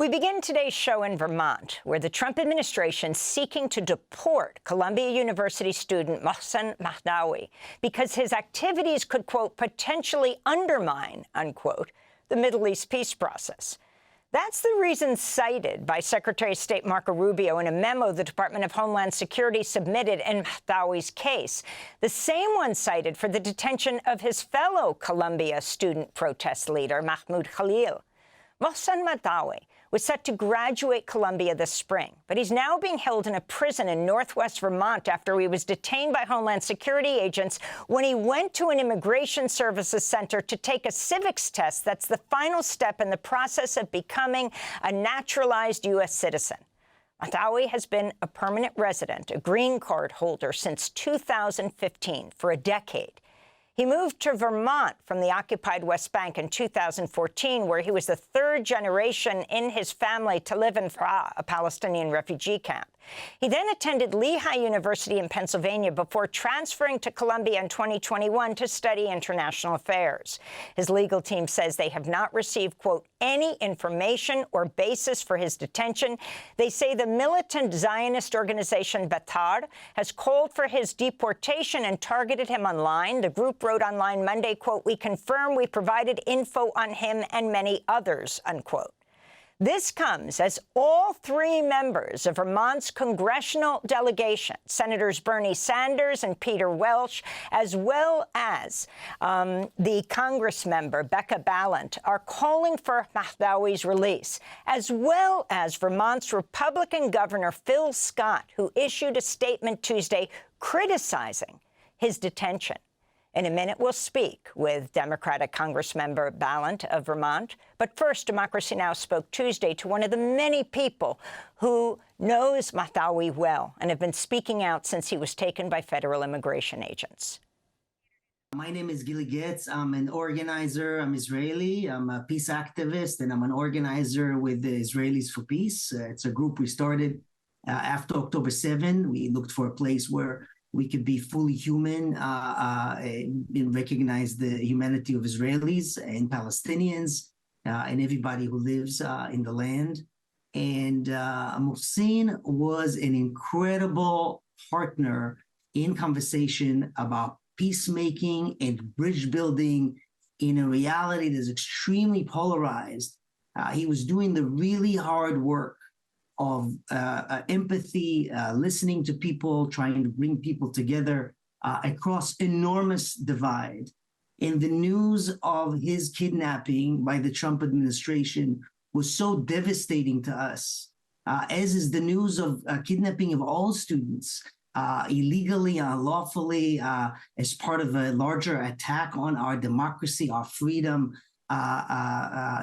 We begin today's show in Vermont, where the Trump administration is seeking to deport Columbia University student Mohsen Mahdawi because his activities could, quote, potentially undermine, unquote, the Middle East peace process. That's the reason cited by Secretary of State Marco Rubio in a memo the Department of Homeland Security submitted in Mahdawi's case, the same one cited for the detention of his fellow Columbia student protest leader, Mahmoud Khalil. Mohsen Mahdawi was set to graduate Columbia this spring, but he's now being held in a prison in northwest Vermont after he was detained by Homeland Security agents when he went to an immigration services center to take a civics test that's the final step in the process of becoming a naturalized U.S. citizen. Mahdawi has been a permanent resident, a green card holder, since 2015, for a decade. He moved to Vermont from the occupied West Bank in 2014, where he was the third generation in his family to live in Fra, a Palestinian refugee camp. He then attended Lehigh University in Pennsylvania before transferring to Columbia in 2021 to study international affairs. His legal team says they have not received, quote, any information or basis for his detention. They say the militant Zionist organization Betar has called for his deportation and targeted him online. The group wrote online Monday, quote, we confirm we provided info on him and many others, unquote. This comes as all three members of Vermont's congressional delegation, Senators Bernie Sanders and Peter Welch, as well as the Congressmember Becca Balint, are calling for Mahdawi's release, as well as Vermont's Republican Governor Phil Scott, who issued a statement Tuesday criticizing his detention. In a minute, we'll speak with Democratic Congressmember Balint of Vermont. But first, Democracy Now! Spoke Tuesday to one of the many people who knows Mahdawi well and have been speaking out since he was taken by federal immigration agents. My name is Gili Getz. I'm an organizer. I'm Israeli. I'm a peace activist, and I'm an organizer with the Israelis for Peace. It's a group we started after October 7. We looked for a place where we could be fully human and recognize the humanity of Israelis and Palestinians and everybody who lives in the land. And Mohsen was an incredible partner in conversation about peacemaking and bridge building in a reality that is extremely polarized. He was doing the really hard work of empathy, listening to people, trying to bring people together across enormous divide. And the news of his kidnapping by the Trump administration was so devastating to us, as is the news of kidnapping of all students, illegally, unlawfully, as part of a larger attack on our democracy, our freedom,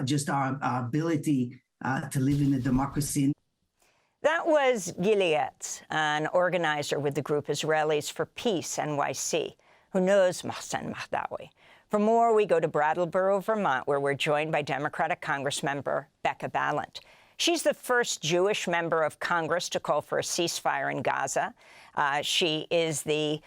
just our ability to live in a democracy. That was Gili Getz, an organizer with the group Israelis for Peace, NYC, who knows Mohsen Mahdawi. For more, we go to Brattleboro, Vermont, where we're joined by Democratic Congressmember Becca Balint. She's the first Jewish member of Congress to call for a ceasefire in Gaza. She is the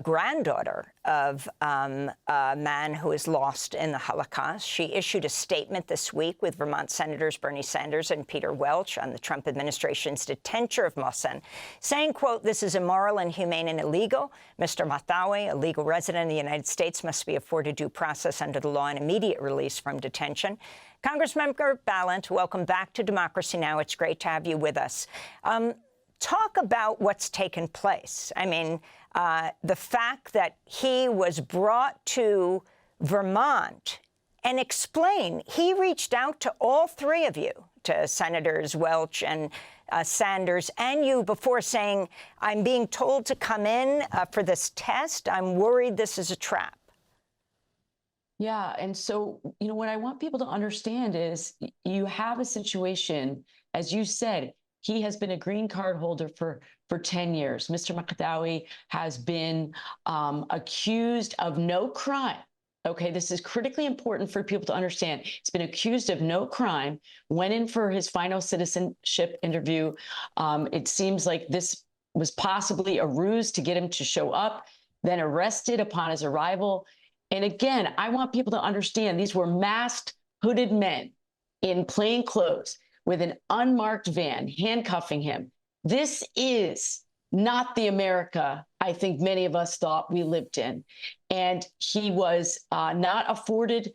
granddaughter of a man who was lost in the Holocaust. She issued a statement this week with Vermont Senators Bernie Sanders and Peter Welch on the Trump administration's detention of Mohsen, saying, quote, this is immoral, inhumane, and illegal. Mr. Mahdawi, a legal resident of the United States, must be afforded due process under the law and immediate release from detention. Congressmember Balint, welcome back to Democracy Now! It's great to have you with us. Talk about what's taken place. I mean, the fact that he was brought to Vermont, and explain, he reached out to all three of you, to Senators Welch and Sanders and you, before saying, I'm being told to come in for this test. I'm worried this is a trap. Yeah. And so, what I want people to understand is you have a situation, as you said, he has been a green card holder for 10 years. Mr. Mahdawi has been accused of no crime. Okay, this is critically important for people to understand. He's been accused of no crime, went in for his final citizenship interview. It seems like this was possibly a ruse to get him to show up, then arrested upon his arrival. And again, I want people to understand these were masked, hooded men in plain clothes with an unmarked van, handcuffing him. This is not the America I think many of us thought we lived in. And he was not afforded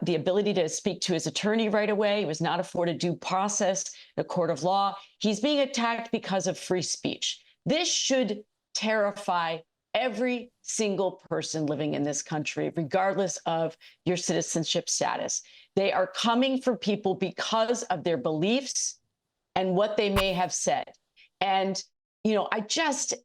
the ability to speak to his attorney right away. He was not afforded due process, the court of law. He's being attacked because of free speech. This should terrify every single person living in this country, regardless of your citizenship status. They are coming for people because of their beliefs and what they may have said. And, you know,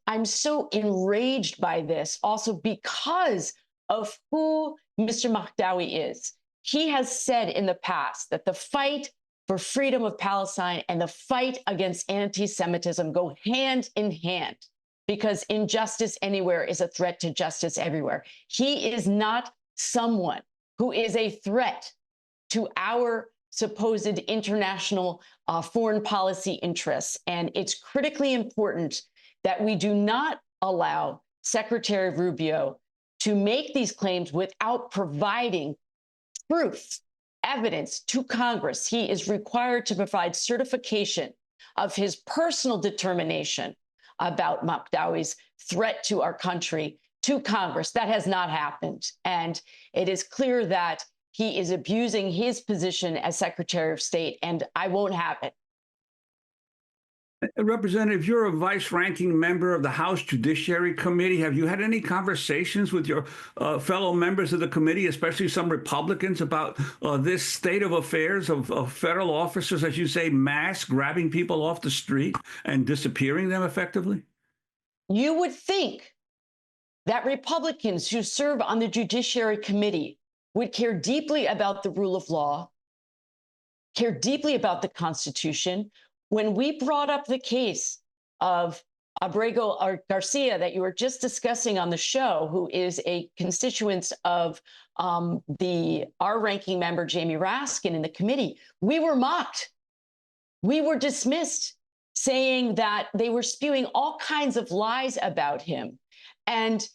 I'm so enraged by this also because of who Mr. Mahdawi is. He has said in the past that the fight for freedom of Palestine and the fight against anti-Semitism go hand in hand, because injustice anywhere is a threat to justice everywhere. He is not someone who is a threat to our supposed international foreign policy interests. And it's critically important that we do not allow Secretary Rubio to make these claims without providing proof, evidence to Congress. He is required to provide certification of his personal determination about Mahdawi's threat to our country to Congress. That has not happened. And it is clear that he is abusing his position as Secretary of State, and I won't have it. Representative, you're a vice-ranking member of the House Judiciary Committee. Have you had any conversations with your fellow members of the committee, especially some Republicans, about this state of affairs of federal officers, as you say, mass grabbing people off the street and disappearing them effectively? You would think that Republicans who serve on the Judiciary Committee would care deeply about the rule of law, care deeply about the Constitution. When we brought up the case of Abrego Garcia that you were just discussing on the show, who is a constituent of our ranking member, Jamie Raskin, in the committee, we were mocked. We were dismissed, saying that they were spewing all kinds of lies about him. And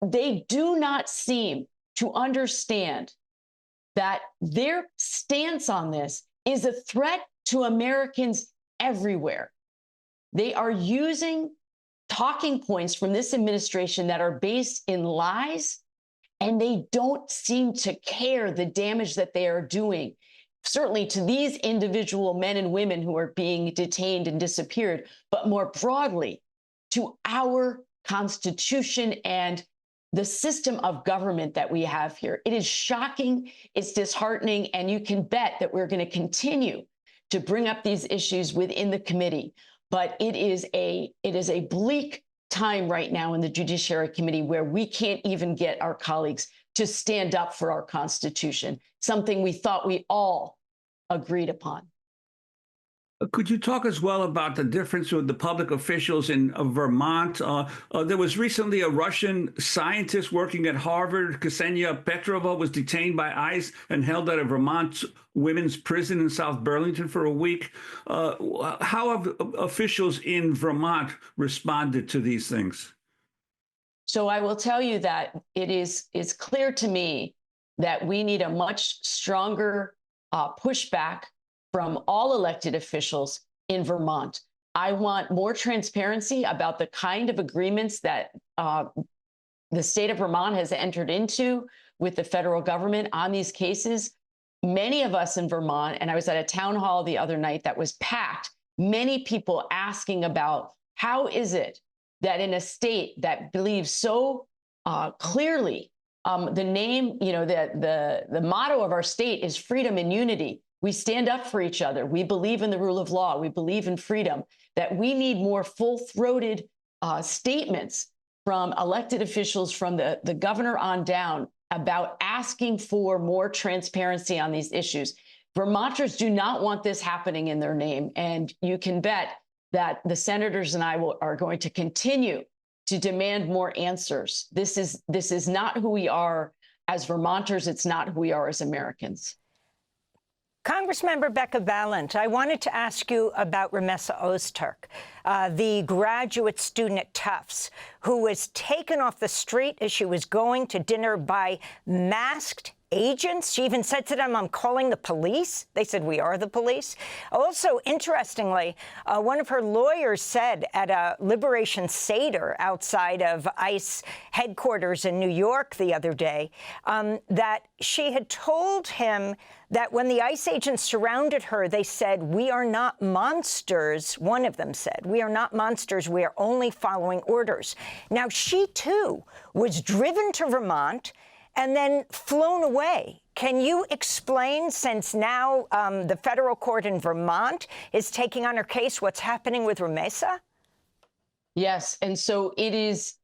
they do not seem to understand that their stance on this is a threat to Americans everywhere. They are using talking points from this administration that are based in lies, and they don't seem to care the damage that they are doing, certainly to these individual men and women who are being detained and disappeared, but more broadly to our Constitution and the system of government that we have here. It is shocking, it's disheartening, and you can bet that we're going to continue to bring up these issues within the committee. But it is a bleak time right now in the Judiciary Committee where we can't even get our colleagues to stand up for our Constitution, something we thought we all agreed upon. Could you talk as well about the difference with the public officials in Vermont? There was recently a Russian scientist working at Harvard, Ksenia Petrova, was detained by ICE and held at a Vermont women's prison in South Burlington for a week. How have officials in Vermont responded to these things? So I will tell you that it's clear to me that we need a much stronger pushback from all elected officials in Vermont. I want more transparency about the kind of agreements that the state of Vermont has entered into with the federal government on these cases. Many of us in Vermont, and I was at a town hall the other night that was packed, many people asking about how is it that in a state that believes so clearly the name, you know, the motto of our state is freedom and unity. We stand up for each other. We believe in the rule of law. We believe in freedom, that we need more full-throated statements from elected officials from the governor on down about asking for more transparency on these issues. Vermonters do not want this happening in their name. And you can bet that the senators and I are going to continue to demand more answers. This is not who we are as Vermonters. It's not who we are as Americans. Congressmember Becca Balint, I wanted to ask you about Ramessa Ozturk, the graduate student at Tufts, who was taken off the street as she was going to dinner by masked agents. She even said to them, I'm calling the police. They said, we are the police. Also, interestingly, one of her lawyers said at a Liberation Seder outside of ICE headquarters in New York the other day that she had told him that when the ICE agents surrounded her, they said, we are not monsters. One of them said, we are not monsters. We are only following orders. Now, she, too, was driven to Vermont and then flown away. Can you explain, since now the federal court in Vermont is taking on her case, what's happening with Rumesa? Yes, and so it is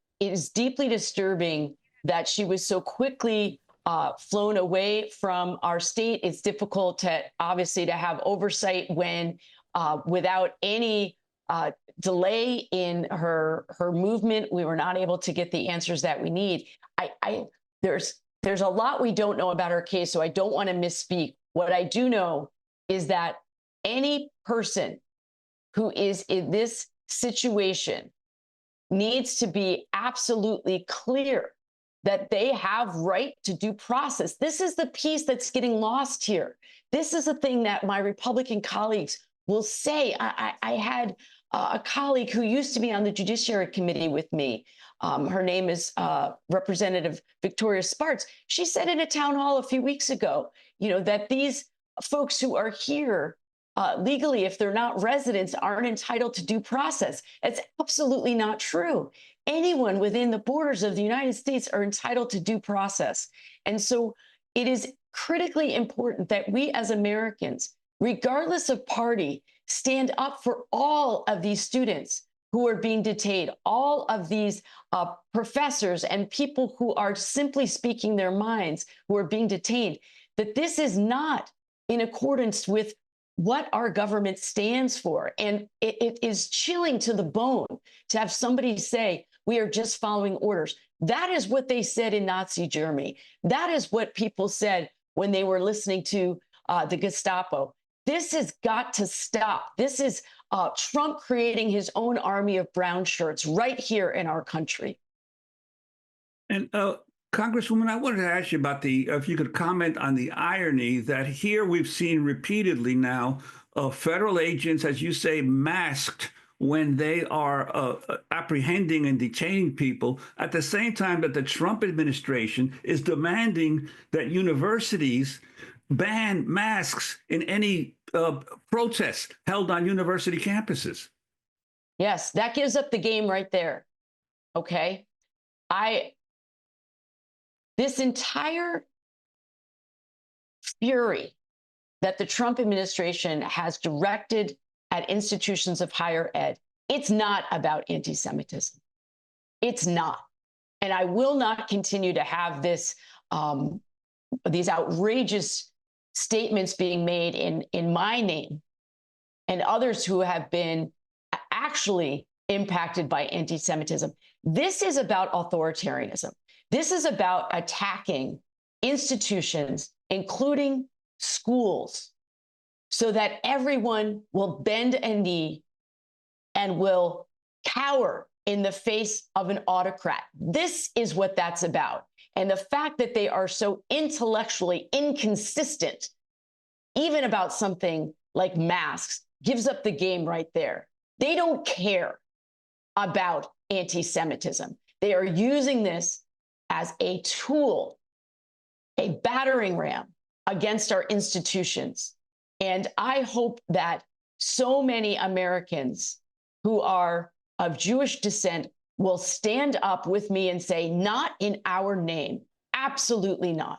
deeply disturbing that she was so quickly flown away from our state. It's difficult to obviously to have oversight when without any delay in her movement, we were not able to get the answers that we need. There's a lot we don't know about her case, so I don't want to misspeak. What I do know is that any person who is in this situation needs to be absolutely clear that they have right to due process. This is the piece that's getting lost here. This is the thing that my Republican colleagues will say. I had a colleague who used to be on the Judiciary Committee with me. Her name is Representative Victoria Spartz. She said in a town hall a few weeks ago, that these folks who are here legally, if they're not residents, aren't entitled to due process. It's absolutely not true. Anyone within the borders of the United States are entitled to due process. And so it is critically important that we as Americans, regardless of party, stand up for all of these students who are being detained, all of these professors and people who are simply speaking their minds who are being detained, that this is not in accordance with what our government stands for. And it is chilling to the bone to have somebody say, we are just following orders. That is what they said in Nazi Germany. That is what people said when they were listening to the Gestapo. This has got to stop. This is Trump creating his own army of brown shirts right here in our country. And Congresswoman, I wanted to ask you about if you could comment on the irony that here we've seen repeatedly now federal agents, as you say, masked when they are apprehending and detaining people, at the same time that the Trump administration is demanding that universities ban masks in any protests held on university campuses. Yes, that gives up the game right there. Okay. This entire fury that the Trump administration has directed at institutions of higher ed, it's not about anti-Semitism. It's not. And I will not continue to have this, these outrageous statements being made in my name and others who have been actually impacted by anti-Semitism. This is about authoritarianism. This is about attacking institutions, including schools, so that everyone will bend a knee and will cower in the face of an autocrat. This is what that's about. And the fact that they are so intellectually inconsistent, even about something like masks, gives up the game right there. They don't care about anti-Semitism. They are using this as a tool, a battering ram against our institutions. And I hope that so many Americans who are of Jewish descent will stand up with me and say, not in our name. Absolutely not.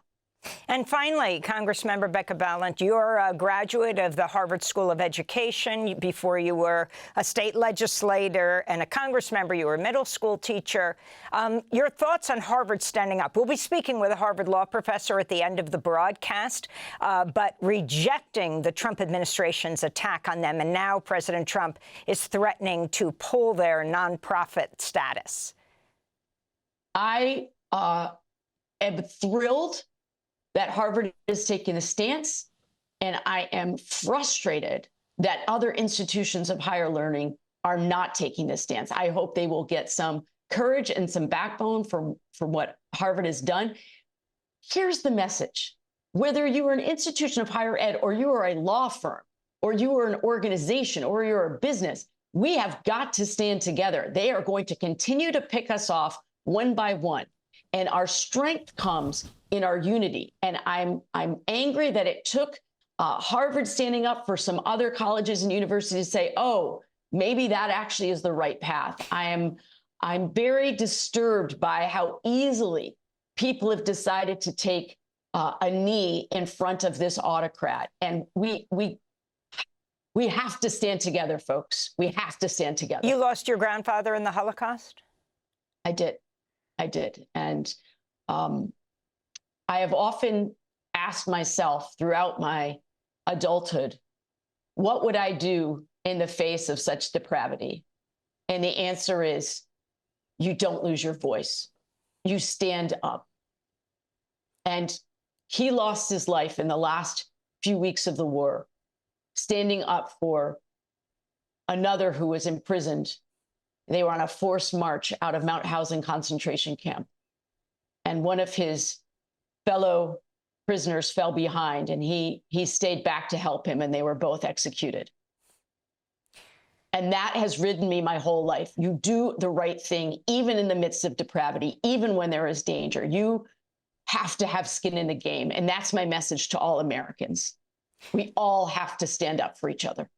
And finally, Congressmember Becca Balint, you're a graduate of the Harvard School of Education. Before you were a state legislator and a Congress member, you were a middle school teacher. Your thoughts on Harvard standing up? We'll be speaking with a Harvard law professor at the end of the broadcast, but rejecting the Trump administration's attack on them. And now President Trump is threatening to pull their nonprofit status. I am thrilled that Harvard is taking a stance, and I am frustrated that other institutions of higher learning are not taking this stance. I hope they will get some courage and some backbone for what Harvard has done. Here's the message. whether you are an institution of higher ed or you are a law firm or you are an organization or you're a business, we have got to stand together. They are going to continue to pick us off one by one. And our strength comes in our unity. And I'm angry that it took Harvard standing up for some other colleges and universities to say, oh, maybe that actually is the right path. I'm very disturbed by how easily people have decided to take a knee in front of this autocrat. And we have to stand together, folks. We have to stand together. You lost your grandfather in the Holocaust? I did. And I have often asked myself throughout my adulthood, what would I do in the face of such depravity? And the answer is, you don't lose your voice. You stand up. And he lost his life in the last few weeks of the war, standing up for another who was imprisoned. They were on a forced march out of Mauthausen concentration camp. And one of his fellow prisoners fell behind, and he stayed back to help him, and they were both executed. And that has ridden me my whole life. You do the right thing, even in the midst of depravity, even when there is danger. You have to have skin in the game. And that's my message to all Americans. We all have to stand up for each other.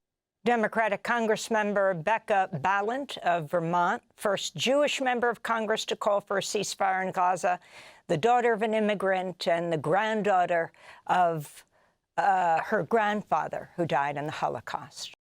Democratic Congressmember Becca Balint of Vermont, first Jewish member of Congress to call for a ceasefire in Gaza, the daughter of an immigrant and the granddaughter of her grandfather who died in the Holocaust.